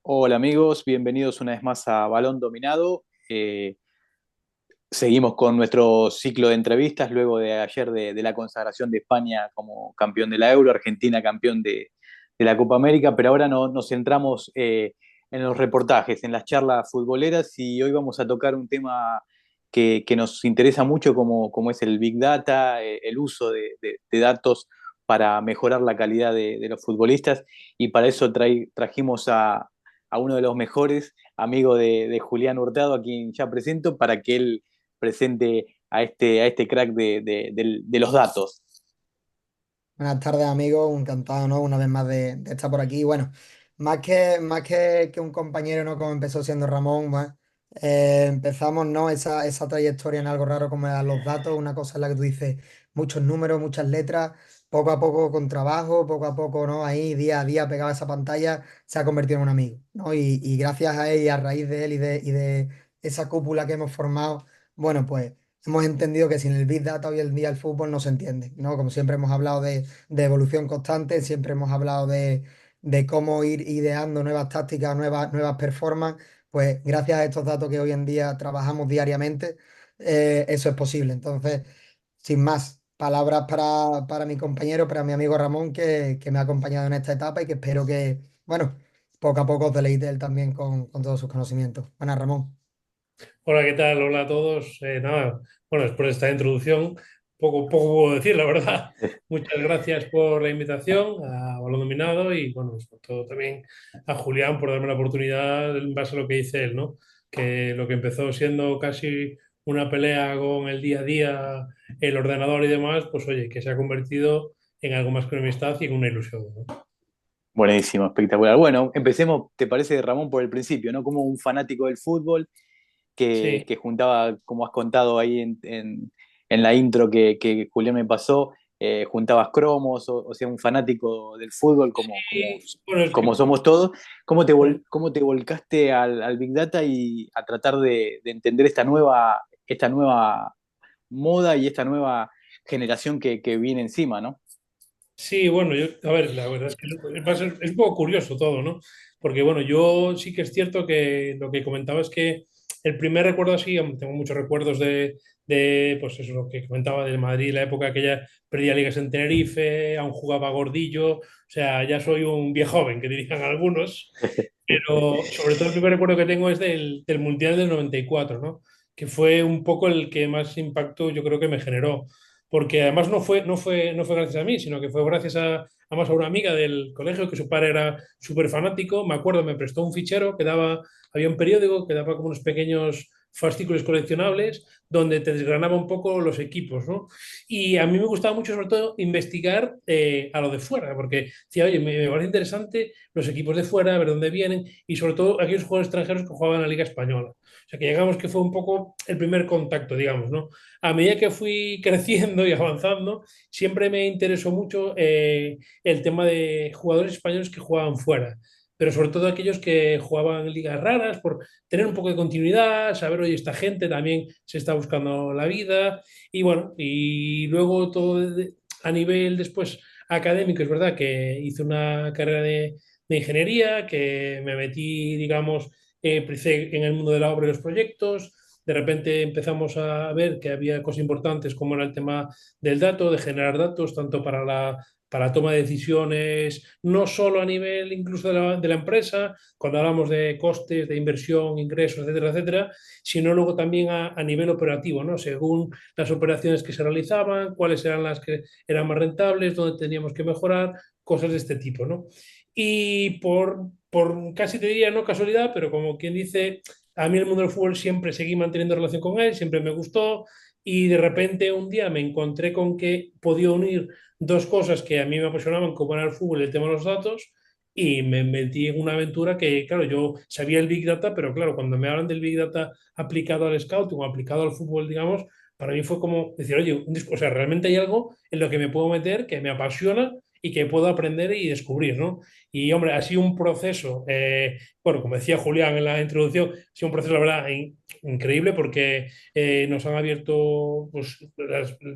Hola amigos, bienvenidos una vez más a Balón Dominado. Seguimos con nuestro ciclo de entrevistas luego de ayer de la consagración de España como campeón de la Euro, Argentina campeón de la Copa América, pero ahora nos centramos en los reportajes, en las charlas futboleras y hoy vamos a tocar un tema que nos interesa mucho como es el Big Data, el uso de datos para mejorar la calidad de los futbolistas y para eso trajimos a uno de los mejores, amigo de Julián Hurtado, a quien ya presento, para que él presente a este crack de los datos. Buenas tardes, amigos. Encantado, ¿no? Una vez más de estar por aquí. Bueno, más que un compañero, ¿no? Como empezó siendo Ramón, bueno, empezamos, ¿no? Esa trayectoria en algo raro como eran los datos, una cosa en la que tú dices muchos números, muchas letras, poco a poco con trabajo, poco a poco, ¿no? Ahí día a día pegaba esa pantalla, se ha convertido en un amigo, ¿no? Y gracias a él y a raíz de él y de esa cúpula que hemos formado, bueno, pues hemos entendido que sin el Big Data hoy en día el fútbol no se entiende, ¿no? Como siempre hemos hablado de evolución constante, siempre hemos hablado de cómo ir ideando nuevas tácticas, nuevas performances, pues gracias a estos datos que hoy en día trabajamos diariamente, eso es posible. Entonces, sin más, palabras para mi compañero, para mi amigo Ramón, que me ha acompañado en esta etapa y que espero que, bueno, poco a poco os deleite él también con todos sus conocimientos. Buenas, Ramón. Hola, ¿qué tal? Hola a todos. Nada, bueno, después de esta introducción, poco puedo decir, la verdad. Muchas gracias por la invitación a Balón Dominado y, bueno, sobre todo también a Julián por darme la oportunidad en base a lo que dice él, ¿no? Que lo que empezó siendo casi una pelea con el día a día, el ordenador y demás, pues oye, que se ha convertido en algo más que una amistad y en una ilusión, ¿no? Buenísimo, espectacular. Bueno, empecemos, ¿te parece, Ramón, por el principio, ¿no? Como un fanático del fútbol Sí. que juntaba, como has contado ahí en la intro que Julián me pasó, juntabas cromos, o sea, un fanático del fútbol Y, bueno, es como que, somos todos. ¿Cómo bueno, cómo te volcaste al Big Data y a tratar de entender esta nueva moda y esta nueva generación que viene encima, ¿no? sí, bueno, a ver, la verdad es que es un poco curioso todo, ¿no? Porque, bueno, yo sí que es cierto que lo que comentaba es que el primer recuerdo así, tengo muchos recuerdos pues eso, lo que comentaba del Madrid, la época que ya perdía ligas en Tenerife, aún jugaba gordillo, o sea, ya soy un viejo joven, que dirían algunos, pero sobre todo el primer recuerdo que tengo es del Mundial del 94, ¿no? Que fue un poco el que más impacto yo creo que me generó. Porque además no fue gracias a mí, sino que fue gracias además a una amiga del colegio que su padre era súper fanático. Me acuerdo, me prestó un fichero que daba, había un periódico que daba como unos pequeños fascículos coleccionables donde te desgranaba un poco los equipos, ¿no? Y a mí me gustaba mucho, sobre todo, investigar a lo de fuera, porque decía, oye, me parece interesante los equipos de fuera, ver dónde vienen y sobre todo aquellos jugadores extranjeros que jugaban en la Liga Española. O sea, que llegamos que fue un poco el primer contacto, digamos, ¿no? A medida que fui creciendo y avanzando, siempre me interesó mucho el tema de jugadores españoles que jugaban fuera, pero sobre todo aquellos que jugaban en ligas raras, por tener un poco de continuidad, saber, oye, esta gente también se está buscando la vida, y bueno, y luego a nivel después académico, es verdad que hice una carrera de ingeniería, que me metí, digamos, empecé en el mundo de la obra y los proyectos. De repente empezamos a ver que había cosas importantes como era el tema del dato, de generar datos, tanto para la toma de decisiones, no solo a nivel incluso de la empresa, cuando hablamos de costes, de inversión, ingresos, etcétera, etcétera, sino luego también a nivel operativo, ¿no? Según las operaciones que se realizaban, cuáles eran las que eran más rentables, dónde teníamos que mejorar, cosas de este tipo, ¿no? Y por casi te diría no casualidad, pero como quien dice, a mí el mundo del fútbol siempre seguí manteniendo relación con él, siempre me gustó y de repente un día me encontré con que podía unir dos cosas que a mí me apasionaban, como era el fútbol y el tema de los datos, y me metí en una aventura que, claro, yo sabía el Big Data, pero claro, cuando me hablan del Big Data aplicado al scouting o aplicado al fútbol, digamos, para mí fue como decir, oye, o sea, realmente hay algo en lo que me puedo meter, que me apasiona y que puedo aprender y descubrir, ¿no? Y hombre, ha sido un proceso, bueno, como decía Julián en la introducción, ha sido un proceso, la verdad, increíble porque nos han abierto, pues,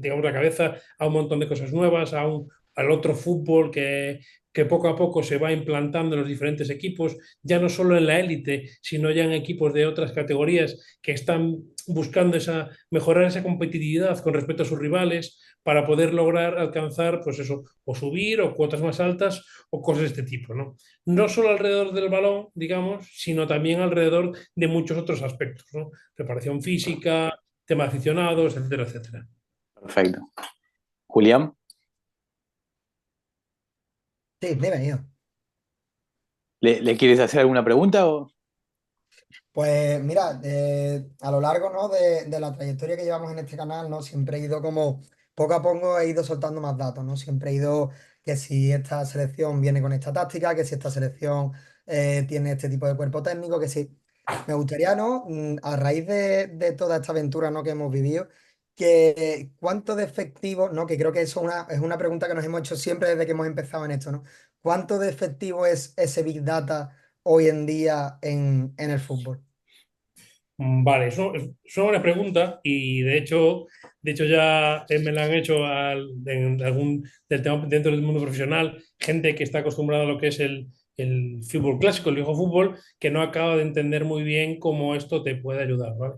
digamos, la cabeza a un montón de cosas nuevas, al otro fútbol que que poco a poco se va implantando en los diferentes equipos, ya no solo en la élite, sino ya en equipos de otras categorías que están buscando mejorar esa competitividad con respecto a sus rivales para poder lograr alcanzar, pues eso, o subir o cuotas más altas o cosas de este tipo, ¿no? No solo alrededor del balón, digamos, sino también alrededor de muchos otros aspectos, ¿no? Preparación física, tema de aficionados, etcétera, etcétera. Perfecto. Julián, Sí, dime, hijo. ¿le quieres hacer alguna pregunta? Pues mira, a lo largo, ¿no? de la trayectoria que llevamos en este canal, ¿no? Siempre he ido como, poco a poco he ido soltando más datos, ¿no? Siempre he ido que si esta selección viene con esta táctica, que si esta selección tiene este tipo de cuerpo técnico, que si... Me gustaría, ¿no? A raíz de toda esta aventura, ¿no? que hemos vivido, que cuánto de efectivo, ¿no? Que creo que eso es una pregunta que nos hemos hecho siempre desde que hemos empezado en esto, ¿no? ¿Cuánto de efectivo es ese Big Data hoy en día en el fútbol? Vale, eso es una buena pregunta y de hecho ya me la han hecho en algún del tema dentro del mundo profesional, gente que está acostumbrada a lo que es el fútbol clásico, el viejo fútbol, que no acaba de entender muy bien cómo esto te puede ayudar, ¿vale?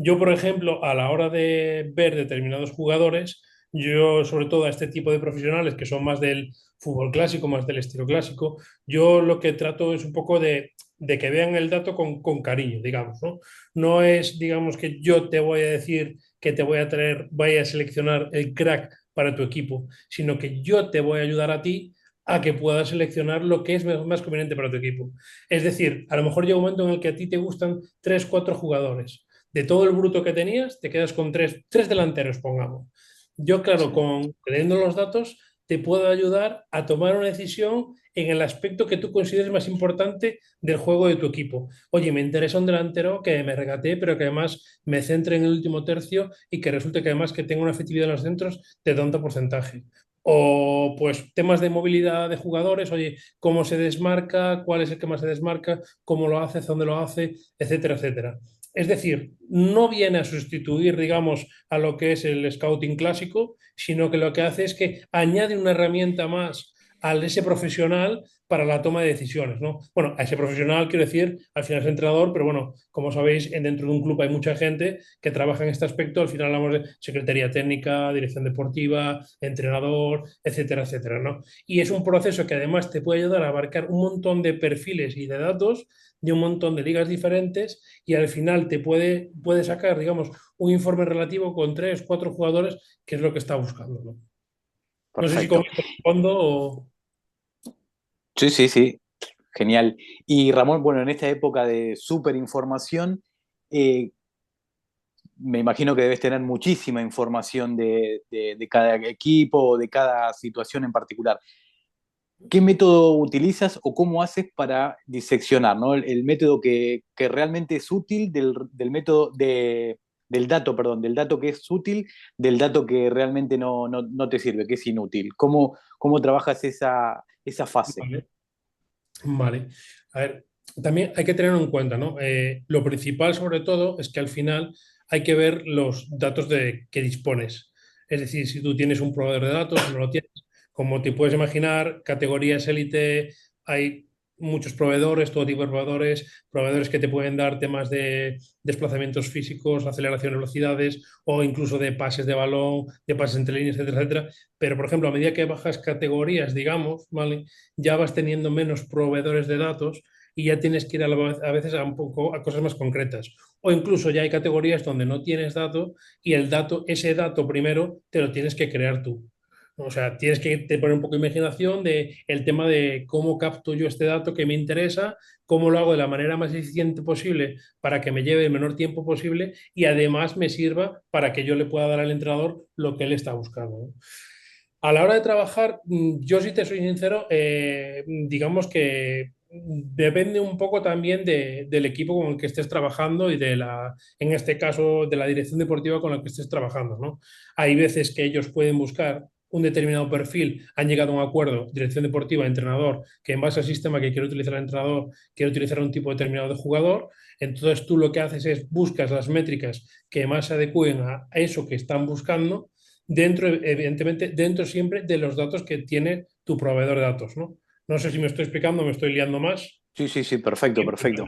Yo, por ejemplo, a la hora de ver determinados jugadores, yo sobre todo a este tipo de profesionales que son más del fútbol clásico, más del estilo clásico, yo lo que trato es un poco de que vean el dato con cariño, digamos, ¿no? No es, digamos, que yo te voy a decir que te voy a traer, vaya a seleccionar el crack para tu equipo, sino que yo te voy a ayudar a ti a que puedas seleccionar lo que es más conveniente para tu equipo. Es decir, a lo mejor llega un momento en el que a ti te gustan tres, cuatro jugadores. De todo el bruto que tenías, te quedas con tres delanteros, pongamos. Yo, claro, Sí. teniendo los datos, te puedo ayudar a tomar una decisión en el aspecto que tú consideres más importante del juego de tu equipo. Oye, me interesa un delantero que me regatee, pero que además me centre en el último tercio y que resulte que además que tenga una efectividad en los centros de tanto porcentaje. O pues temas de movilidad de jugadores, oye, cómo se desmarca, cuál es el que más se desmarca, cómo lo hace, dónde lo hace, etcétera, etcétera. Es decir, no viene a sustituir, digamos, a lo que es el scouting clásico, sino que lo que hace es que añade una herramienta más a ese profesional para la toma de decisiones, ¿no? Bueno, a ese profesional quiero decir, al final es entrenador, pero bueno, como sabéis, dentro de un club hay mucha gente que trabaja en este aspecto, al final hablamos de secretaría técnica, dirección deportiva, entrenador, etcétera, etcétera, ¿no? Y es un proceso que además te puede ayudar a abarcar un montón de perfiles y de datos de un montón de ligas diferentes y al final puede sacar, digamos, un informe relativo con tres, cuatro jugadores, que es lo que está buscando, ¿no? No sé si con Perfecto. esto respondo o... Sí, sí, sí. Genial. Y Ramón, bueno, en esta época de súper información, eh, me imagino que debes tener muchísima información de cada equipo o de cada situación en particular. ¿Qué método utilizas o cómo haces para diseccionar, ¿no? El método que realmente es útil del método del dato, perdón, del dato que es útil, del dato que realmente no te sirve, que es inútil. ¿Cómo trabajas esa fase? Vale. Vale. A ver, también hay que tenerlo en cuenta, ¿no? Lo principal, sobre todo, es que al final hay que ver los datos de que dispones. Es decir, si tú tienes un proveedor de datos, si no lo tienes, como te puedes imaginar, categorías élite, hay muchos proveedores, todo tipo de proveedores, proveedores que te pueden dar temas de desplazamientos físicos, aceleración de velocidades o incluso de pases de balón, de pases entre líneas, etcétera, etcétera. Pero, por ejemplo, a medida que bajas categorías, digamos, ¿vale? Ya vas teniendo menos proveedores de datos y ya tienes que ir a veces a un poco a cosas más concretas. O incluso ya hay categorías donde no tienes dato y ese dato primero te lo tienes que crear tú. O sea, tienes que te poner un poco de imaginación de el tema de cómo capto yo este dato que me interesa, cómo lo hago de la manera más eficiente posible para que me lleve el menor tiempo posible y además me sirva para que yo le pueda dar al entrenador lo que él está buscando, ¿no? A la hora de trabajar, yo si te soy sincero, digamos que depende un poco también del equipo con el que estés trabajando y en este caso, de la dirección deportiva con la que estés trabajando, ¿no? Hay veces que ellos pueden buscar un determinado perfil, han llegado a un acuerdo, dirección deportiva, entrenador, que en base al sistema que quiere utilizar el entrenador, quiere utilizar un tipo determinado de jugador. Entonces tú lo que haces es buscas las métricas que más se adecúen a eso que están buscando dentro, evidentemente, dentro siempre de los datos que tiene tu proveedor de datos, ¿no? No sé si me estoy explicando, me estoy liando más. Sí, sí, sí, perfecto, perfecto.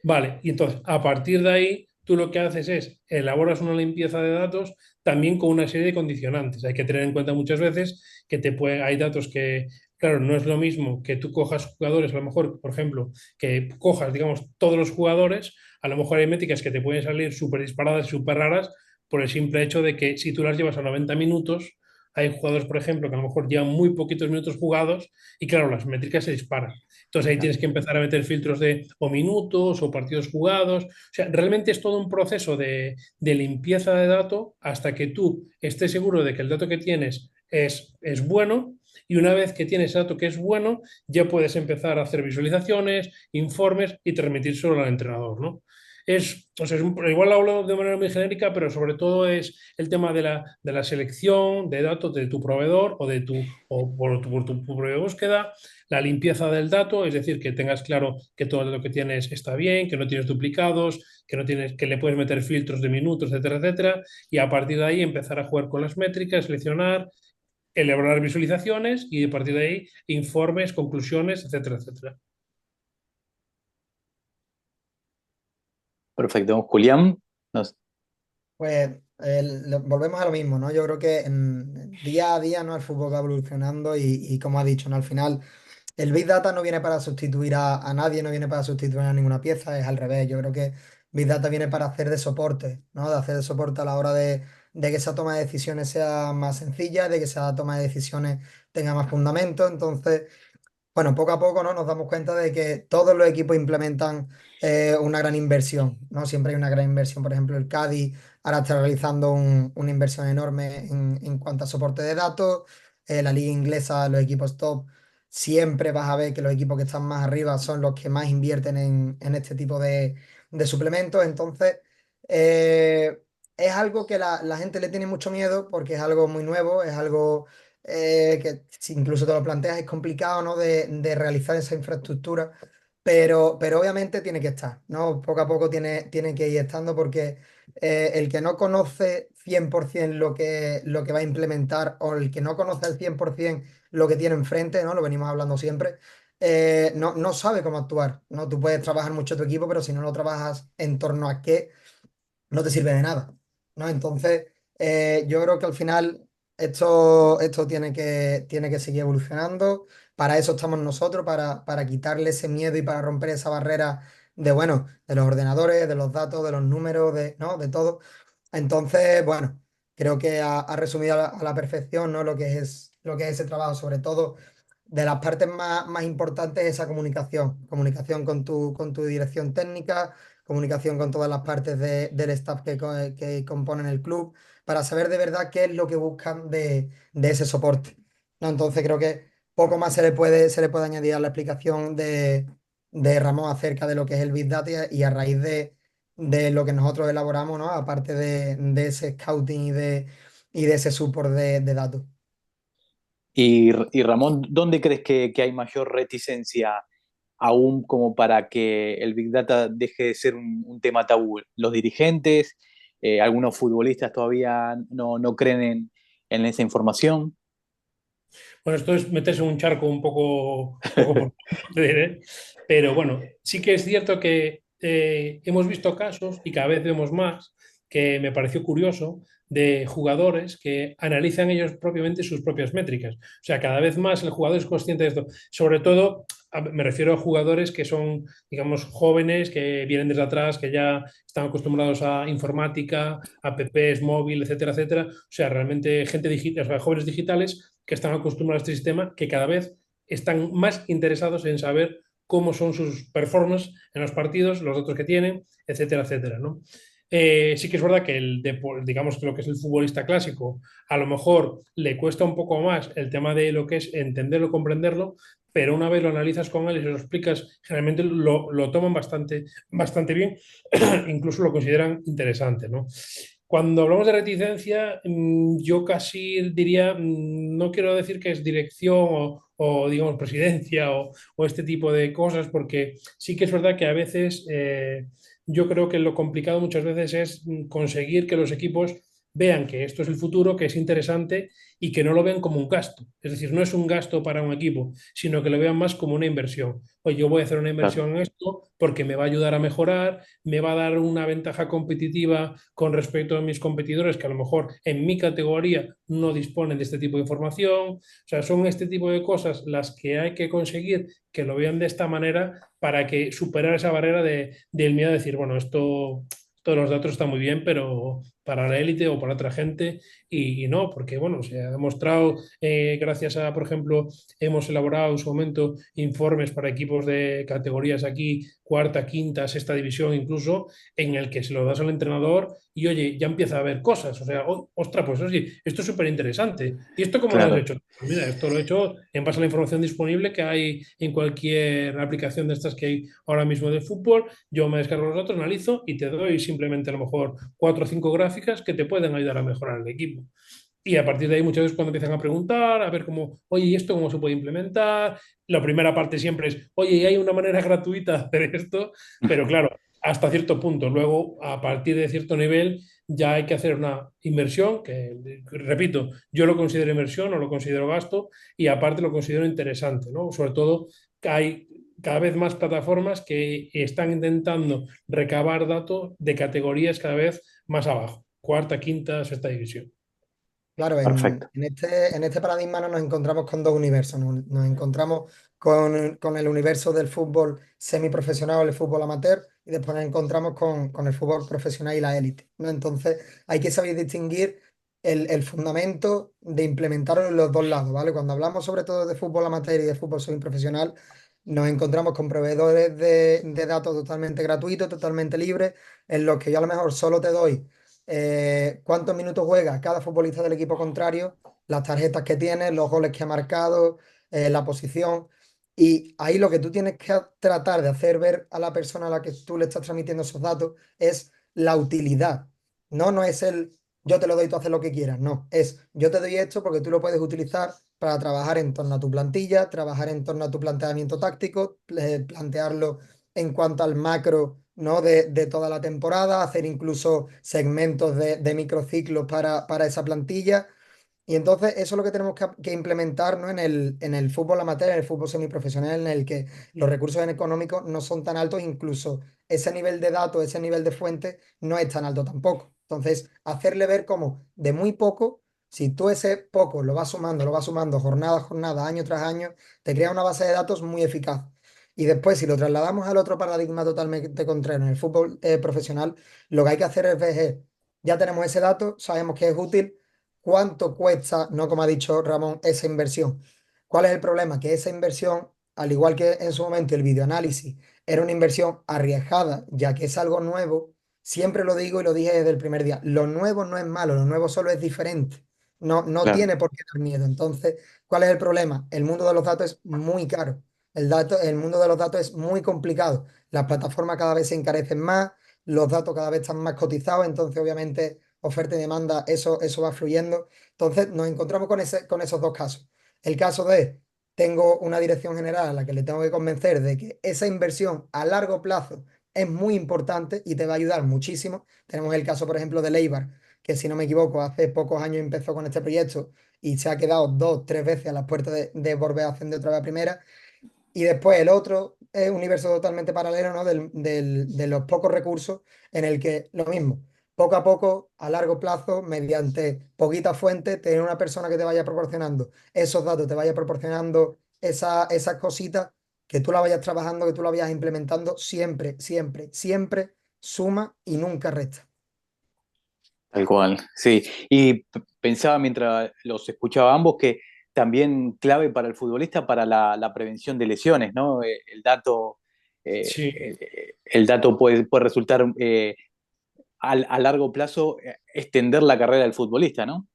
Vale, y entonces a partir de ahí tú lo que haces es elaboras una limpieza de datos también con una serie de condicionantes. Hay que tener en cuenta muchas veces que hay datos que, claro, no es lo mismo que tú cojas jugadores, a lo mejor, por ejemplo, que cojas, digamos, todos los jugadores, a lo mejor hay métricas que te pueden salir súper disparadas y súper raras por el simple hecho de que si tú las llevas a 90 minutos, hay jugadores, por ejemplo, que a lo mejor llevan muy poquitos minutos jugados y claro, las métricas se disparan. Entonces ahí tienes que empezar a meter filtros de o minutos o partidos jugados. O sea, realmente es todo un proceso de limpieza de datos hasta que tú estés seguro de que el dato que tienes es bueno y una vez que tienes dato que es bueno, ya puedes empezar a hacer visualizaciones, informes y transmitírselo al entrenador, ¿no? O sea, igual lo hablo de manera muy genérica, pero sobre todo es el tema de la selección de datos de tu proveedor o por tu propia búsqueda, la limpieza del dato, es decir, que tengas claro que todo lo que tienes está bien, que no tienes duplicados, que le puedes meter filtros de minutos, etcétera, etcétera, y a partir de ahí empezar a jugar con las métricas, seleccionar, elaborar visualizaciones y a partir de ahí informes, conclusiones, etcétera, etcétera. Perfecto. Julián, nos- Pues volvemos a lo mismo, ¿no? Yo creo que día a día, ¿no? El fútbol va evolucionando y como ha dicho, ¿no? Al final el Big Data no viene para sustituir a nadie, no viene para sustituir a ninguna pieza, es al revés. Yo creo que Big Data viene para hacer de soporte, ¿no? De hacer de soporte a la hora de que esa toma de decisiones sea más sencilla, de que esa toma de decisiones tenga más fundamento. Entonces, bueno, poco a poco, ¿no? Nos damos cuenta de que todos los equipos implementan una gran inversión, ¿no? Siempre hay una gran inversión. Por ejemplo, el Cádiz ahora está realizando una inversión enorme en cuanto a soporte de datos. La liga inglesa, los equipos top, siempre vas a ver que los equipos que están más arriba son los que más invierten en este tipo de suplementos. Entonces, eh, es algo que la gente le tiene mucho miedo porque es algo muy nuevo, es algo que si incluso te lo planteas es complicado, ¿no? de realizar esa infraestructura, pero obviamente tiene que estar, ¿no? Poco a poco tiene que ir estando porque el que no conoce 100% lo que va a implementar o el que no conoce al 100% lo que tiene enfrente, ¿no? Lo venimos hablando siempre. No sabe cómo actuar, ¿no? Tú puedes trabajar mucho tu equipo, pero si no lo trabajas en torno a qué, no te sirve de nada, ¿no? Entonces, yo creo que al final esto tiene que seguir evolucionando. Para eso estamos nosotros, para quitarle ese miedo y para romper esa barrera bueno, de los ordenadores, de los datos, de los números, ¿no? De todo. Entonces, bueno, creo que ha resumido a la perfección, ¿no? Lo que es ese trabajo, sobre todo de las partes más importantes, esa comunicación. Comunicación con tu dirección técnica, comunicación con todas las partes del staff que componen el club, para saber de verdad qué es lo que buscan de ese soporte, ¿no? Entonces creo que poco más se le puede añadir a la explicación de Ramón acerca de lo que es el Big Data y a raíz de lo que nosotros elaboramos, ¿no? Aparte de ese scouting y de ese support de datos. y Ramón, ¿dónde crees que hay mayor reticencia aún como para que el Big Data deje de ser un tema tabú? ¿Los dirigentes? ¿Algunos futbolistas todavía no creen en esa información? Bueno, esto es meterse en un charco un poco por ¿eh? Pero bueno, sí que es cierto que hemos visto casos y cada vez vemos más que me pareció curioso de jugadores que analizan ellos propiamente sus propias métricas. O sea, cada vez más el jugador es consciente de esto. Sobre todo, me refiero a jugadores que son, digamos, jóvenes, que vienen desde atrás, que ya están acostumbrados a informática, apps, móvil, etcétera, etcétera. O sea, realmente gente digital, o sea, jóvenes digitales que están acostumbrados a este sistema, que cada vez están más interesados en saber cómo son sus performances en los partidos, los datos que tienen, etcétera, etcétera, ¿no? Sí que es verdad que digamos que lo que es el futbolista clásico, a lo mejor le cuesta un poco más el tema de lo que es entenderlo, comprenderlo, pero una vez lo analizas con él y se lo explicas, generalmente lo toman bastante, bastante bien, incluso lo consideran interesante, ¿no? Cuando hablamos de reticencia, yo casi diría, no quiero decir que es dirección digamos, presidencia o este tipo de cosas, porque sí que es verdad que a veces yo creo que lo complicado muchas veces es conseguir que los equipos vean que esto es el futuro, que es interesante y que no lo vean como un gasto. Es decir, no es un gasto para un equipo, sino que lo vean más como una inversión. Oye, yo voy a hacer una Claro, inversión en esto porque me va a ayudar a mejorar, me va a dar una ventaja competitiva con respecto a mis competidores que a lo mejor en mi categoría no disponen de este tipo de información. O sea, son este tipo de cosas las que hay que conseguir que lo vean de esta manera para que superar esa barrera del miedo de decir, bueno, esto, todos los datos están muy bien, pero para la élite o para otra gente, y no, porque bueno, se ha demostrado, gracias a, por ejemplo, hemos elaborado en su momento informes para equipos de categorías aquí, cuarta, quinta, sexta división incluso, en el que se lo das al entrenador y oye, ya empieza a ver cosas, o sea, ostras, pues oye, esto es súper interesante. ¿Y esto cómo lo has claro. hecho? Pues mira, esto lo he hecho en base a la información disponible que hay en cualquier aplicación de estas que hay ahora mismo de fútbol. Yo me descargo los datos, analizo y te doy simplemente a lo mejor cuatro o cinco gráficas que te pueden ayudar a mejorar el equipo. Y a partir de ahí muchas veces cuando empiezan a preguntar, a ver cómo, oye, ¿y esto cómo se puede implementar? La primera parte siempre es, oye, ¿y hay una manera gratuita de hacer esto? Pero claro, hasta cierto punto. Luego, a partir de cierto nivel, ya hay que hacer una inversión, que, repito, yo lo considero inversión, no lo considero gasto, y aparte lo considero interesante, ¿no? Sobre todo que hay cada vez más plataformas que están intentando recabar datos de categorías cada vez más abajo, cuarta, quinta, sexta división. Claro, Perfecto. en este paradigma no nos encontramos con dos universos. Nos encontramos con el universo del fútbol semiprofesional, el fútbol amateur, y después nos encontramos con el fútbol profesional y la élite, ¿no? Entonces hay que saber distinguir el fundamento de implementarlo en los dos lados, ¿vale? Cuando hablamos sobre todo de fútbol amateur y de fútbol semiprofesional, nos encontramos con proveedores de datos totalmente gratuitos, totalmente libres, en los que yo a lo mejor solo te doy cuántos minutos juega cada futbolista del equipo contrario, las tarjetas que tiene, los goles que ha marcado, la posición. Y ahí lo que tú tienes que tratar de hacer ver a la persona a la que tú le estás transmitiendo esos datos es la utilidad. No es el yo te lo doy, tú haces lo que quieras. No, es yo te doy esto porque tú lo puedes utilizar para trabajar en torno a tu plantilla, trabajar en torno a tu planteamiento táctico, plantearlo en cuanto al macro, ¿no? De toda la temporada, hacer incluso segmentos de microciclos para esa plantilla. Y entonces eso es lo que tenemos que implementar, ¿no? En el fútbol amateur, en el fútbol semiprofesional, en el que los recursos económicos no son tan altos, incluso ese nivel de datos, ese nivel de fuente no es tan alto tampoco. Entonces, hacerle ver como de muy poco, si tú ese poco lo vas sumando jornada a jornada, año tras año, te crea una base de datos muy eficaz. Y después, si lo trasladamos al otro paradigma totalmente contrario, en el fútbol profesional, lo que hay que hacer es ver, ya tenemos ese dato, sabemos que es útil. ¿Cuánto cuesta, no como ha dicho Ramón, esa inversión? ¿Cuál es el problema? Que esa inversión, al igual que en su momento el videoanálisis, era una inversión arriesgada, ya que es algo nuevo. Siempre lo digo y lo dije desde el primer día. Lo nuevo no es malo, lo nuevo solo es diferente. No Claro. tiene por qué dar miedo. Entonces, ¿cuál es el problema? El mundo de los datos es muy caro. El mundo de los datos es muy complicado. Las plataformas cada vez se encarecen más, los datos cada vez están más cotizados, entonces obviamente oferta y demanda, eso va fluyendo. Entonces nos encontramos con esos dos casos. El caso de, tengo una dirección general a la que le tengo que convencer de que esa inversión a largo plazo es muy importante y te va a ayudar muchísimo. Tenemos el caso, por ejemplo, de Leibar, que si no me equivoco, hace pocos años empezó con este proyecto y se ha quedado dos, tres veces a las puertas de volver a ascender otra vez a primera. Y después el otro es un universo totalmente paralelo, ¿no? De los pocos recursos en el que lo mismo, poco a poco, a largo plazo, mediante poquitas fuentes, tener una persona que te vaya proporcionando esos datos, te vaya proporcionando esas cositas, que tú la vayas trabajando, que tú la vayas implementando, siempre, siempre, siempre suma y nunca resta. Tal cual, sí. Y pensaba mientras los escuchaba a ambos que también clave para el futbolista para la prevención de lesiones, ¿no? Sí, El dato puede resultar a largo plazo extender la carrera del futbolista, ¿no?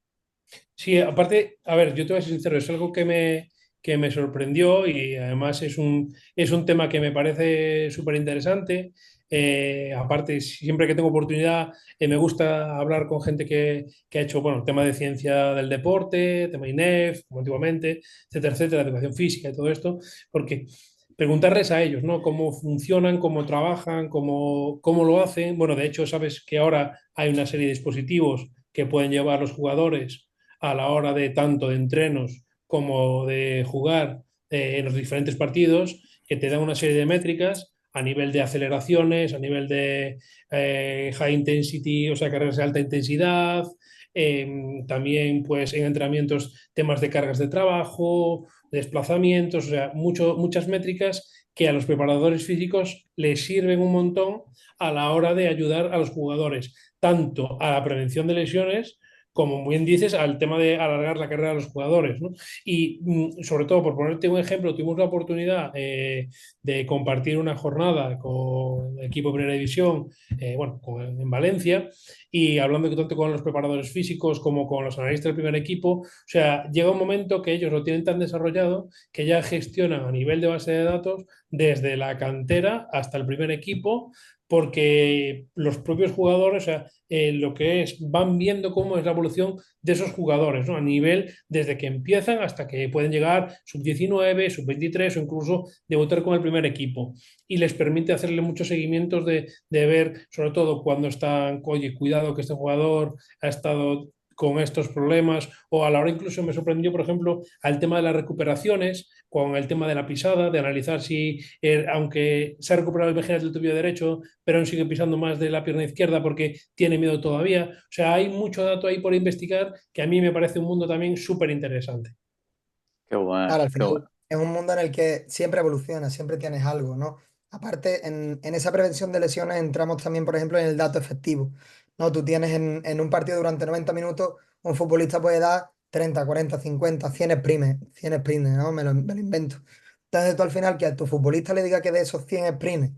sí, aparte, a ver, yo te voy a ser sincero, es algo que me sorprendió y además es un tema que me parece súper interesante. Aparte, siempre que tengo oportunidad, me gusta hablar con gente que ha hecho, bueno, tema de ciencia del deporte, tema INEF, como antiguamente, etcétera, etcétera, educación física y todo esto, porque preguntarles a ellos, ¿no? Cómo funcionan, cómo trabajan, cómo lo hacen. Bueno, de hecho, sabes que ahora hay una serie de dispositivos que pueden llevar los jugadores a la hora de tanto de entrenos como de jugar en los diferentes partidos, que te dan una serie de métricas a nivel de aceleraciones, a nivel de high intensity, o sea, carreras de alta intensidad, también pues en entrenamientos temas de cargas de trabajo, desplazamientos, o sea, muchas métricas que a los preparadores físicos les sirven un montón a la hora de ayudar a los jugadores, tanto a la prevención de lesiones como bien dices, al tema de alargar la carrera de los jugadores, ¿no? Y sobre todo, por ponerte un ejemplo, tuvimos la oportunidad de compartir una jornada con el equipo de Primera División, bueno, en Valencia, y hablando tanto con los preparadores físicos como con los analistas del primer equipo, o sea, llega un momento que ellos lo tienen tan desarrollado que ya gestionan a nivel de base de datos desde la cantera hasta el primer equipo, porque los propios jugadores, o sea, lo que es, van viendo cómo es la evolución de esos jugadores, ¿no? A nivel desde que empiezan hasta que pueden llegar sub-19, sub-23 o incluso debutar con el primer equipo. Y les permite hacerle muchos seguimientos de ver, sobre todo cuando están, oye, cuidado que este jugador ha estado con estos problemas, o a la hora incluso me sorprendió, por ejemplo, al tema de las recuperaciones, con el tema de la pisada, de analizar si, aunque se ha recuperado el mejillas del tobillo derecho, pero aún sigue pisando más de la pierna izquierda porque tiene miedo todavía. O sea, hay mucho dato ahí por investigar que a mí me parece un mundo también súper interesante. Qué bueno, Claro, al qué final bueno. es un mundo en el que siempre evoluciona, siempre tienes algo, ¿no? Aparte, en esa prevención de lesiones entramos también, por ejemplo, en el dato efectivo, ¿no? Tú tienes en un partido durante 90 minutos, un futbolista puede dar 30, 40, 50, 100 sprints, ¿no? Me lo invento. Entonces tú al final que a tu futbolista le diga que de esos 100 sprints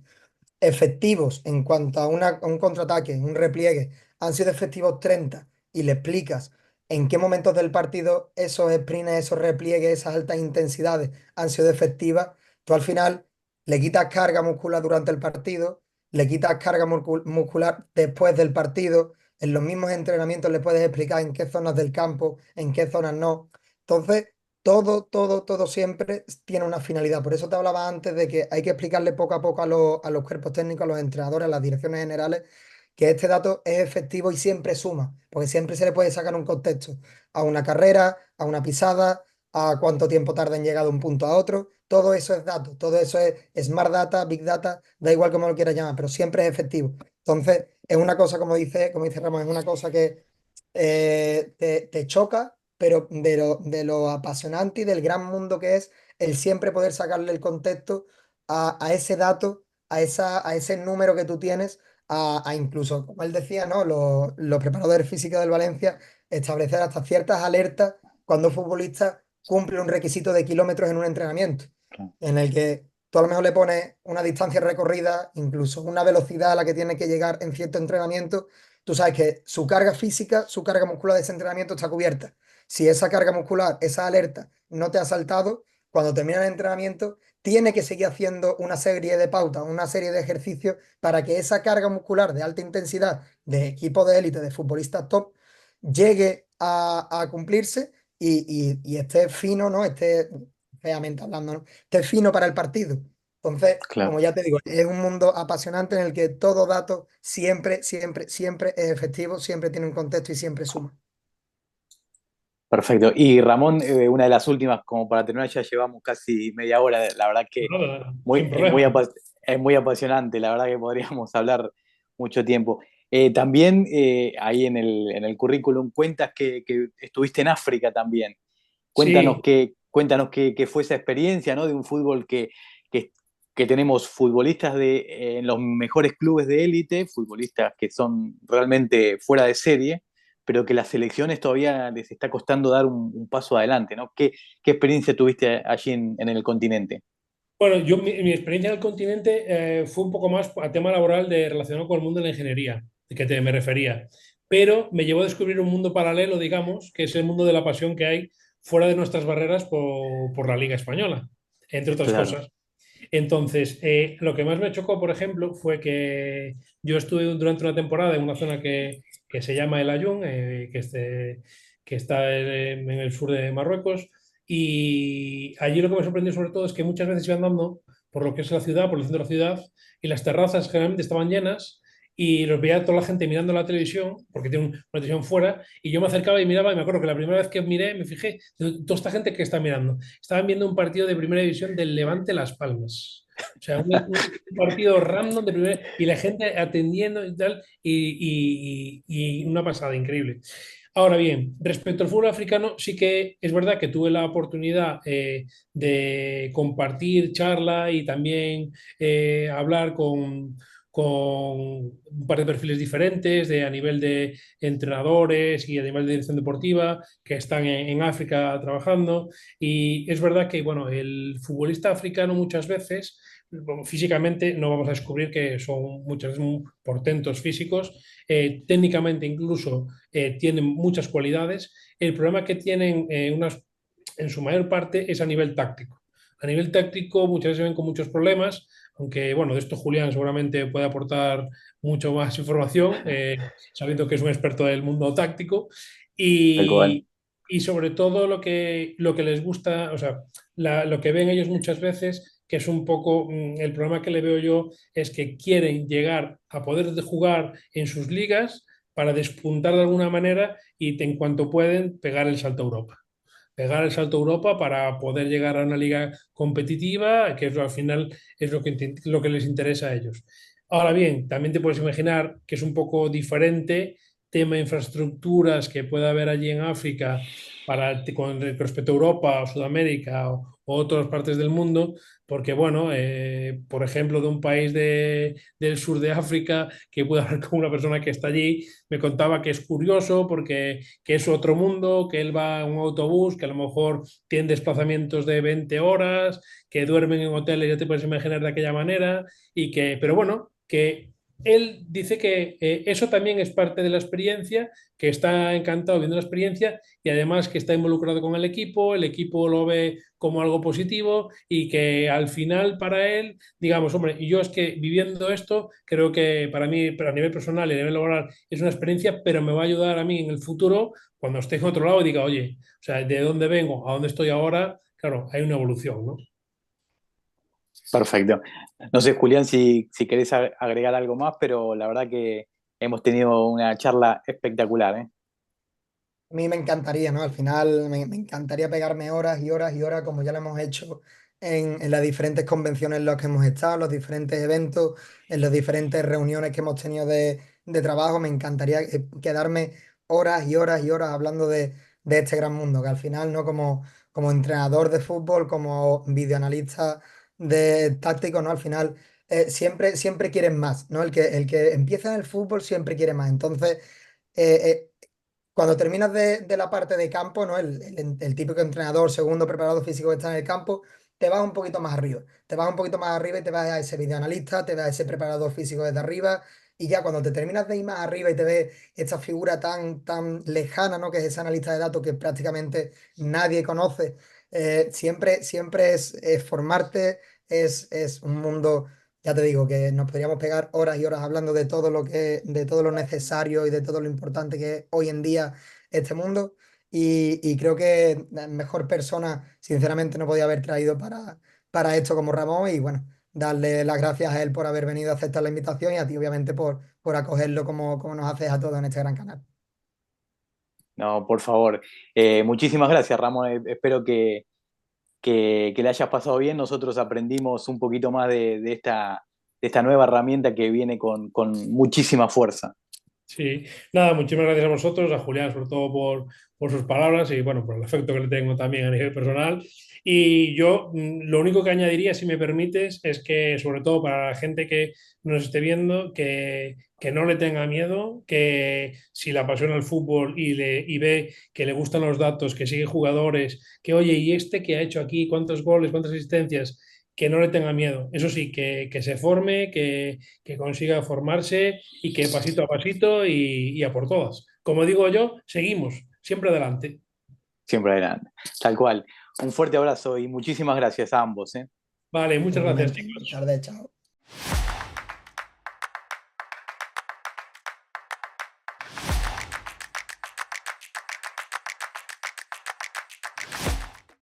efectivos en cuanto a, a un contraataque, un repliegue, han sido efectivos 30 y le explicas en qué momentos del partido esos sprints, esos repliegues, esas altas intensidades han sido efectivas, tú al final le quitas carga muscular durante el partido, le quitas carga muscular después del partido, en los mismos entrenamientos le puedes explicar en qué zonas del campo, en qué zonas no. Entonces, todo siempre tiene una finalidad. Por eso te hablaba antes de que hay que explicarle poco a poco a los cuerpos técnicos, a los entrenadores, a las direcciones generales, que este dato es efectivo y siempre suma, porque siempre se le puede sacar un contexto a una carrera, a una pisada, a cuánto tiempo tarda en llegar de un punto a otro. Todo eso es dato, todo eso es smart data, big data, da igual como lo quieras llamar, pero siempre es efectivo. Entonces, es una cosa, como dice Ramón, es una cosa que te choca, pero de lo apasionante y del gran mundo que es el siempre poder sacarle el contexto a ese dato, a ese número que tú tienes, a incluso, como él decía, ¿no? Los preparadores físicos del Valencia, establecer hasta ciertas alertas cuando un futbolista cumple un requisito de kilómetros en un entrenamiento, en el que tú a lo mejor le pones una distancia recorrida, incluso una velocidad a la que tiene que llegar en cierto entrenamiento. Tú sabes que su carga física, su carga muscular de ese entrenamiento está cubierta. Si esa carga muscular, esa alerta no te ha saltado, cuando termina el entrenamiento, tiene que seguir haciendo una serie de pautas, una serie de ejercicios para que esa carga muscular de alta intensidad de equipo de élite, de futbolistas top, llegue a cumplirse y esté fino, ¿no? Esté, feamente hablando, ¿no? Esté fino para el partido. Entonces, Claro. como ya te digo, es un mundo apasionante en el que todo dato siempre es efectivo, siempre tiene un contexto y siempre suma. Perfecto. Y Ramón, una de las últimas, como para terminar, ya llevamos casi media hora. La verdad que Nada, muy, sin problema. es muy apasionante. La verdad que podríamos hablar mucho tiempo. También ahí en el currículum cuentas que estuviste en África también. Sí, Cuéntanos qué fue esa experiencia, ¿no? De un fútbol que, que tenemos futbolistas en los mejores clubes de élite, futbolistas que son realmente fuera de serie, pero que las selecciones todavía les está costando dar un paso adelante, ¿no? ¿Qué experiencia tuviste allí en el continente? bueno, mi experiencia en el continente fue un poco más a tema laboral relacionado con el mundo de la ingeniería, me refería. Pero me llevó a descubrir un mundo paralelo, digamos, que es el mundo de la pasión que hay fuera de nuestras barreras por la Liga Española, entre otras Claro, cosas. Entonces, lo que más me chocó, por ejemplo, fue que yo estuve durante una temporada en una zona que se llama El Ayun, que está en el sur de Marruecos, y allí lo que me sorprendió sobre todo es que muchas veces iba andando por lo que es la ciudad, por el centro de la ciudad, y las terrazas generalmente estaban llenas, y los veía toda la gente mirando la televisión, porque tiene una televisión fuera, y yo me acercaba y miraba, y me acuerdo que la primera vez que miré, me fijé, toda esta gente que está mirando, estaban viendo un partido de primera división del Levante Las Palmas. O sea, un partido random de primera, y la gente atendiendo y tal, y una pasada increíble. Ahora bien, respecto al fútbol africano, sí que es verdad que tuve la oportunidad de compartir charla y también hablar con un par de perfiles diferentes a nivel de entrenadores y a nivel de dirección deportiva que están en África trabajando. Y es verdad que, bueno, el futbolista africano muchas veces, bueno, físicamente no vamos a descubrir que son muchas veces muy portentos físicos, técnicamente incluso tienen muchas cualidades. El problema que tienen en su mayor parte es a nivel táctico. A nivel táctico muchas veces se ven con muchos problemas, aunque bueno, de esto Julián seguramente puede aportar mucho más información, sabiendo que es un experto del mundo táctico. Tal cual. Y sobre todo lo que les gusta, o sea, lo que ven ellos muchas veces, que es un poco el problema que le veo yo, es que quieren llegar a poder jugar en sus ligas para despuntar de alguna manera y en cuanto pueden pegar el salto a Europa. Pegar el salto a Europa para poder llegar a una liga competitiva, que es, al final es lo que les interesa a ellos. Ahora bien, también te puedes imaginar que es un poco diferente tema de infraestructuras que pueda haber allí en África con respecto a Europa o Sudamérica o otras partes del mundo, porque bueno, por ejemplo, de un país del sur de África, que puedo hablar con una persona que está allí, me contaba que es curioso porque que es otro mundo, que él va en un autobús, que a lo mejor tiene desplazamientos de 20 horas, que duermen en hoteles, ya te puedes imaginar de aquella manera, pero bueno, que él dice que eso también es parte de la experiencia, que está encantado viendo la experiencia y además que está involucrado con el equipo lo ve como algo positivo y que al final para él, digamos, hombre, y yo es que viviendo esto, creo que para mí, pero a nivel personal y a nivel laboral, es una experiencia, pero me va a ayudar a mí en el futuro, cuando esté en otro lado y diga, oye, o sea, de dónde vengo a dónde estoy ahora, claro, hay una evolución, ¿no? Perfecto. No sé, Julián, si querés agregar algo más, pero la verdad que hemos tenido una charla espectacular, ¿eh? A mí me encantaría, ¿no? Al final me encantaría pegarme horas y horas y horas, como ya lo hemos hecho en las diferentes convenciones en las que hemos estado, en los diferentes eventos, en las diferentes reuniones que hemos tenido de trabajo. Me encantaría quedarme horas y horas y horas hablando de este gran mundo, que al final, ¿no? Como entrenador de fútbol, como videoanalista de táctico, ¿no? Al final siempre quieren más, ¿no? El que empieza en el fútbol siempre quiere más. Entonces, cuando terminas de la parte de campo, ¿no? El típico entrenador, segundo preparador físico que está en el campo, te vas un poquito más arriba. Te vas un poquito más arriba y te vas a ese videoanalista, te vas a ese preparador físico desde arriba. Y ya cuando te terminas de ir más arriba y te ves esta figura tan lejana, ¿no? Que es ese analista de datos que prácticamente nadie conoce, siempre es formarte, es un mundo. Ya te digo que nos podríamos pegar horas y horas hablando de todo lo necesario y de todo lo importante que es hoy en día este mundo. Y creo que la mejor persona, sinceramente, no podía haber traído para esto como Ramón. Y bueno, darle las gracias a él por haber venido a aceptar la invitación y a ti, obviamente, por acogerlo como nos haces a todos en este gran canal. No, por favor. Muchísimas gracias, Ramón. Espero que le hayas pasado bien. Nosotros aprendimos un poquito más de esta nueva herramienta que viene con muchísima fuerza. Sí, nada, muchísimas gracias a vosotros, a Julián sobre todo por sus palabras y bueno, por el afecto que le tengo también a nivel personal. Y yo lo único que añadiría, si me permites, es que sobre todo para la gente que nos esté viendo, que no le tenga miedo, que si le apasiona el fútbol y ve que le gustan los datos, que sigue jugadores, que oye, ¿y este que ha hecho aquí? ¿Cuántos goles? ¿Cuántas asistencias? Que no le tenga miedo. Eso sí, que se forme, que consiga formarse y que pasito a pasito y a por todas. Como digo yo, seguimos, siempre adelante. Siempre adelante. Tal cual. Un fuerte abrazo y muchísimas gracias a ambos, ¿eh? Vale, muchas gracias, Igualmente, buenas chicos. tardes, chao.